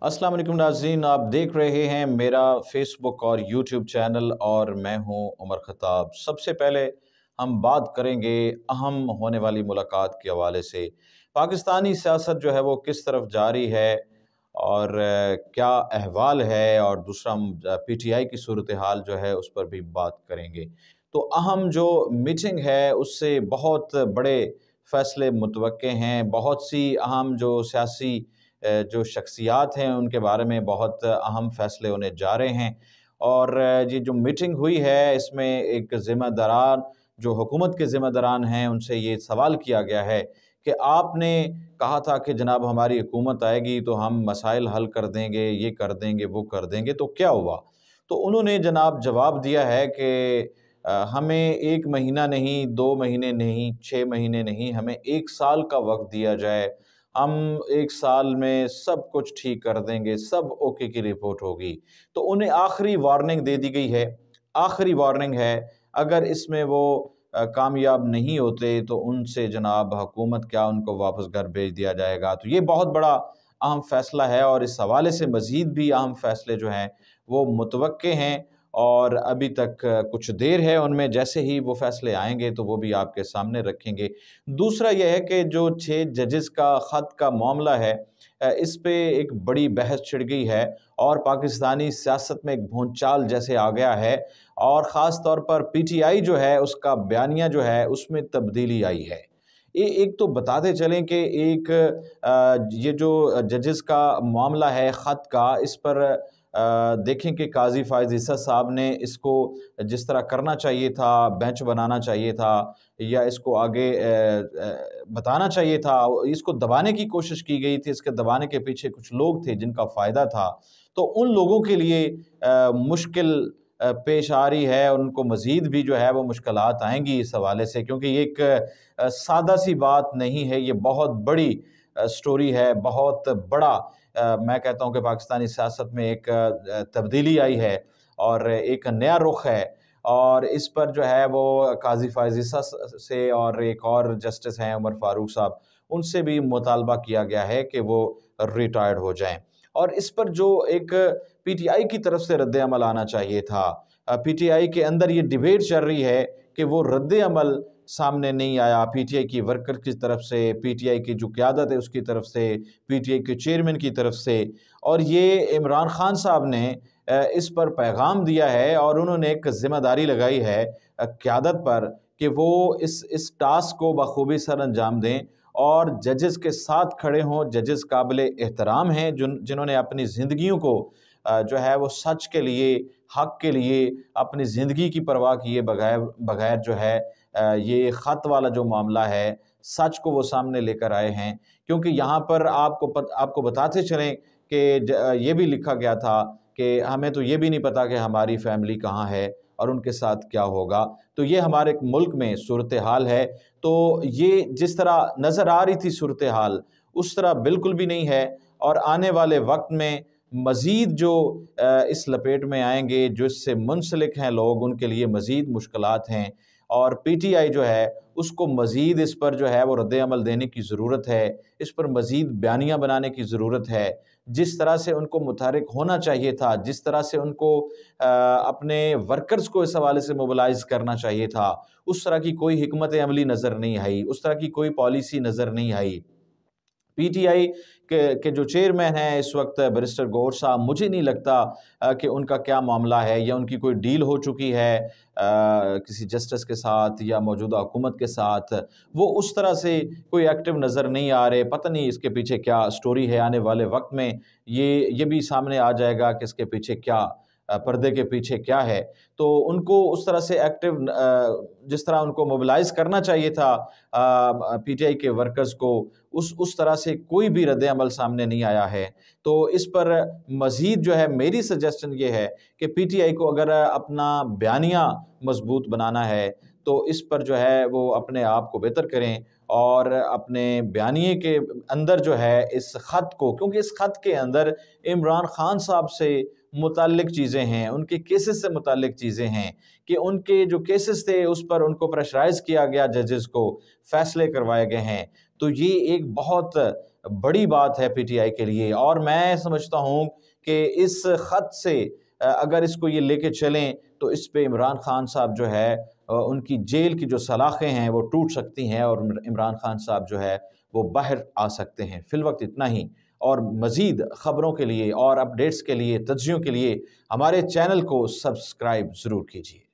अस्सलाम वालेकुम नाज़रीन, आप देख रहे हैं मेरा फेसबुक और यूट्यूब चैनल और मैं हूं उमर ख़त्ताब। सबसे पहले हम बात करेंगे अहम होने वाली मुलाकात के हवाले से। पाकिस्तानी सियासत जो है वो किस तरफ जारी है और क्या अहवाल है, और दूसरा हम पीटीआई की सूरत हाल जो है उस पर भी बात करेंगे। तो अहम जो मीटिंग है उससे बहुत बड़े फ़ैसले मुतवक्के हैं। बहुत सी अहम जो सियासी जो शख्सियात हैं उनके बारे में बहुत अहम फ़ैसले होने जा रहे हैं। और ये जो मीटिंग हुई है इसमें एक ज़िम्मेदारान जो हुकूमत के ज़िम्मेदारान हैं उनसे ये सवाल किया गया है कि आपने कहा था कि जनाब हमारी हुकूमत आएगी तो हम मसाइल हल कर देंगे, ये कर देंगे, वो कर देंगे, तो क्या हुआ? तो उन्होंने जनाब जवाब दिया है कि हमें 1 महीना नहीं, 2 महीने नहीं, 6 महीने नहीं, हमें 1 साल का वक़्त दिया जाए। हम 1 साल में सब कुछ ठीक कर देंगे, सब ओके की रिपोर्ट होगी। तो उन्हें आखिरी वार्निंग दे दी गई है, आखिरी वार्निंग है। अगर इसमें वो कामयाब नहीं होते तो उनसे जनाब हुकूमत क्या उनको वापस घर भेज दिया जाएगा। तो ये बहुत बड़ा अहम फ़ैसला है और इस हवाले से मज़ीद भी अहम फ़ैसले जो हैं वो मुतवक्के हैं और अभी तक कुछ देर है उनमें। जैसे ही वो फ़ैसले आएँगे तो वो भी आपके सामने रखेंगे। दूसरा ये है कि जो 6 जजेस का ख़त का मामला है, इस पे एक बड़ी बहस छिड़ गई है और पाकिस्तानी सियासत में एक भूंचाल जैसे आ गया है और ख़ास तौर पर पीटीआई जो है उसका बयानिया जो है उसमें तब्दीली आई है। एक तो बताते चलें कि एक ये जो जजेस का मामला है ख़त का, इस पर देखें कि काज़ी फ़ाइज़ ईसा साहब ने इसको जिस तरह करना चाहिए था, बेंच बनाना चाहिए था या इसको आगे बताना चाहिए था, इसको दबाने की कोशिश की गई थी। इसके दबाने के पीछे कुछ लोग थे जिनका फ़ायदा था। तो उन लोगों के लिए मुश्किल पेश आ रही है, उनको मज़ीद भी जो है वो मुश्किलात आएँगी इस हवाले से, क्योंकि ये एक सादा सी बात नहीं है, ये बहुत बड़ी स्टोरी है, बहुत बड़ा मैं कहता हूँ कि पाकिस्तानी सियासत में एक तब्दीली आई है और एक नया रुख है। और इस पर जो है वो काज़ी फ़ाइज़ ईसा से और एक और जस्टिस हैं उमर फ़ारूक साहब, उनसे भी मुतालबा किया गया है कि वो रिटायर्ड हो जाएँ। और इस पर जो एक पीटीआई की तरफ से रद्द-ए-अमल आना चाहिए था। पीटीआई के अंदर ये डिबेट चल रही है कि वो रद्द-ए-अमल सामने नहीं आया पीटीआई की वर्कर की तरफ से, पीटीआई की जो क़यादत है उसकी तरफ से, पीटीआई के चेयरमैन की तरफ से। और ये इमरान खान साहब ने इस पर पैगाम दिया है और उन्होंने एक ज़िम्मेदारी लगाई है क़यादत पर कि वो इस टास्क को बखूबी सर अंजाम दें और जजेस के साथ खड़े हों। जजेस काबिल एहतराम हैं जिन्होंने अपनी ज़िंदगियों को जो है वो सच के लिए, हक़ के लिए अपनी ज़िंदगी की परवाह किए बगैर बगैर जो है ये ख़त वाला जो मामला है, सच को वो सामने लेकर आए हैं। क्योंकि यहाँ पर आपको बताते चलें कि ये भी लिखा गया था कि हमें तो ये भी नहीं पता कि हमारी फ़ैमिली कहाँ है और उनके साथ क्या होगा। तो ये हमारे मुल्क में सूरत हाल है। तो ये जिस तरह नज़र आ रही थी सूरत हाल, उस तरह बिल्कुल भी नहीं है और आने वाले वक़्त में मज़ीद जो इस लपेट में आएँगे, जो इससे मुंसलिक हैं लोग, उनके लिए मज़ीद मुश्किलात हैं। और पीटीआई जो है उसको मज़ीद इस पर जो है वो रद्द-ए-अमल देने की ज़रूरत है, इस पर मज़ीद बयानिया बनाने की ज़रूरत है। जिस तरह से उनको मुतहर्रिक होना चाहिए था, जिस तरह से उनको अपने वर्कर्स को इस हवाले से मोबिलाइज़ करना चाहिए था, उस तरह की कोई हिकमत अमली नज़र नहीं आई, उस तरह की कोई पॉलिसी नज़र नहीं आई। पीटीआई के जो चेयरमैन हैं इस वक्त बैरिस्टर गौहर साहब, मुझे नहीं लगता कि उनका क्या मामला है या उनकी कोई डील हो चुकी है किसी जस्टिस के साथ या मौजूदा हुकूमत के साथ। वो उस तरह से कोई एक्टिव नज़र नहीं आ रहे। पता नहीं इसके पीछे क्या स्टोरी है। आने वाले वक्त में ये भी सामने आ जाएगा कि इसके पीछे क्या पर्दे के पीछे क्या है। तो उनको उस तरह से एक्टिव जिस तरह उनको मोबिलाइज़ करना चाहिए था पीटीआई के वर्कर्स को, उस तरह से कोई भी रद्द-ए-अमल सामने नहीं आया है। तो इस पर मज़ीद जो है मेरी सजेशन ये है कि पीटीआई को अगर अपना बयानिया मज़बूत बनाना है तो इस पर जो है वो अपने आप को बेहतर करें और अपने बयानिए के अंदर जो है इस ख़त को, क्योंकि इस ख़त के अंदर इमरान खान साहब से मुताल्लिक़ चीज़ें हैं, उनके केसेस से मुताल्लिक़ चीज़ें हैं कि उनके जो केसेस थे उस पर उनको प्रेशराइज़ किया गया, जजेस को फ़ैसले करवाए गए हैं। तो ये एक बहुत بڑی بات ہے PTI کے لیے، اور میں سمجھتا ہوں کہ اس خط سے اگر اس کو یہ لے کے چلیں تو اس پہ عمران خان صاحب جو ہے ان کی جیل کی جو سلاخیں ہیں وہ ٹوٹ سکتی ہیں، اور عمران خان صاحب جو ہے وہ باہر آ سکتے ہیں۔ فی الوقت اتنا ہی، اور مزید خبروں کے لیے اور اپڈیٹس کے لیے، تجزیوں کے لیے ہمارے چینل کو سبسکرائب ضرور کیجیے۔